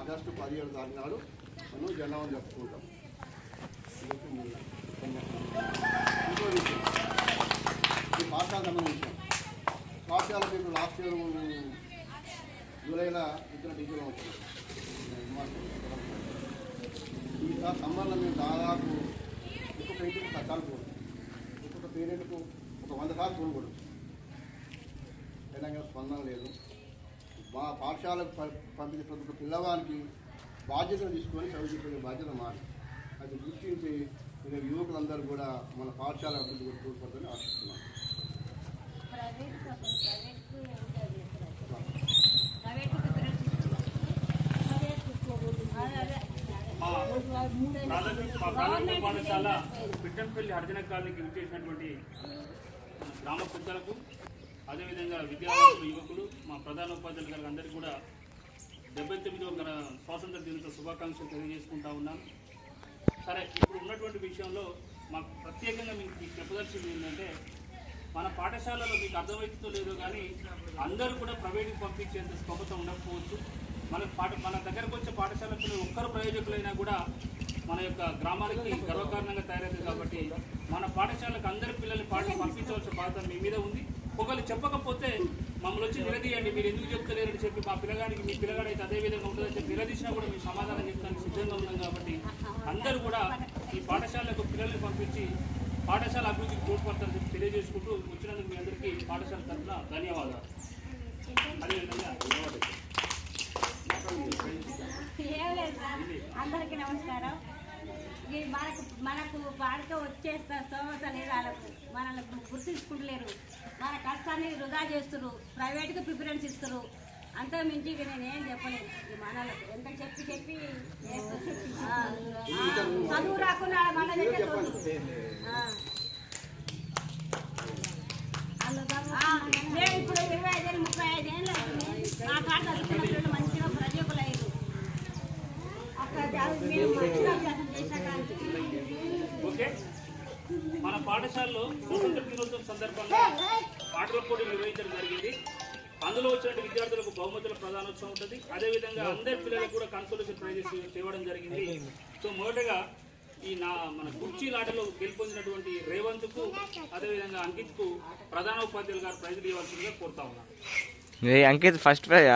August 17 తారీఖు నాడు మనం జెండాను జరుపుకుంటాం. ఇంకో విషయం, ఈ పాఠశాల సంబంధించిన పాఠశాల మీకు లాస్ట్ ఇయర్ జూలైలో ఇద్దరు టీచర్లు వచ్చింది. ఈసారి సమ్మర్లో మేము దాదాపు ఒక్కొక్క ఇంటికి 10 సార్లు పోదు, ఒక్కొక్క పీరియడ్కు ఒక 100 సార్లు పోకూడదు. తెలంగాణ స్పందన లేదు. మా పాఠశాలకు పంపించే ప్రతి ఒక్క పిల్లవానికి బాధ్యతను తీసుకొని చదువుకునే బాధ్యత మాది. అది గుర్తించి యువకులందరూ కూడా మన పాఠశాల అభివృద్ధి కూడా తోడ్పడుతుందని ఆశిస్తున్నాం. ప్రాథమిక పాఠశాల పిట్టంపల్లి హరిజన కాలనీకి విచ్చేసినటువంటి గ్రామ పెద్దలకు, అదేవిధంగా విద్యార్థులు, యువకులు, మా ప్రధాన ఉపాధ్యాయులు గారికి అందరికీ కూడా 79వ స్వాతంత్ర దినోత్సవ శుభాకాంక్షలు తెలియజేసుకుంటా ఉన్నాం. సరే, ఇప్పుడు ఉన్నటువంటి విషయంలో మాకు ప్రత్యేకంగా మీకు చెప్పదలసింది ఏంటంటే, మన పాఠశాలలో మీకు అర్థమవుతుందో లేదో కానీ అందరూ కూడా ప్రైవేట్కి పంపించేంత స్తోమత ఉండకపోవచ్చు. మన దగ్గరకు వచ్చే పాఠశాలకు ఒక్కరు ప్రయోజకులైనా కూడా మన యొక్క గ్రామాలకి గర్వకారణంగా తయారవుతుంది. కాబట్టి మన పాఠశాలకు అందరి పిల్లల్ని పంపించవలసిన బాధ్యత మీ మీద ఉంది. ఒకళ్ళు చెప్పకపోతే మమ్మల్ని వచ్చి నిలదీయండి, మీరు ఎందుకు చెప్తలేరని చెప్పి మా పిల్లగాడికి మీ పిల్లగాడు అయితే అదే విధంగా ఉంటుందని చెప్పి నిలదీసినా కూడా మేము సమాధానం చెప్తానికి సిద్ధంగా ఉన్నాం. కాబట్టి అందరూ కూడా ఈ పాఠశాలకు పిల్లల్ని పంపించి పాఠశాల అభివృద్ధికి తోడ్పడతారని చెప్పి తెలియజేసుకుంటూ వచ్చినందుకు మీ అందరికీ పాఠశాల తరఫున ధన్యవాదాలు. అదేవిధంగా అందరికీ నమస్కారం. మనకు పాడక వచ్చేస్తా స్తోమత లేదు. వాళ్ళకు మనల్ని గుర్తించుకుంటలేరు, మన కష్టాన్ని వృధా చేస్తున్నారు, ప్రైవేట్గా ప్రిఫరెన్స్ ఇస్తారు. అంతా మించి నేనేం చెప్పలేదు. మనలకు ఎంత చెప్పి చదువు రాకుండా మన దగ్గర ఇప్పుడు 25 ఏళ్ళు 35 ఏళ్ళు మా కాడ చదువుకున్న పిల్లలు మంచిగా ప్రజకులయ్యారు. ఓకే, మన పాఠశాలలో స్వాతంత్ర దినోత్సవం సందర్భంగా పాటల పోటీ నిర్వహించడం జరిగింది. అందులో వచ్చినట్టు విద్యార్థులకు బహుమతుల ప్రధానోత్సవం ఉంటుంది. అదేవిధంగా అందరి పిల్లలకు కూడా కన్సోలేషన్ ప్రైజెస్ తేవడం జరిగింది. సో మొదటగా మన కుర్చీలాటలో గెలుపొందినటువంటి రేవంత్కు, అదేవిధంగా అంకిత్కు ప్రధాన ఉపాధ్యాయులు గారు ప్రైజులు ఇవ్వాల్సిందిగా కోరుతా ఉన్నారు. Ankit first prize.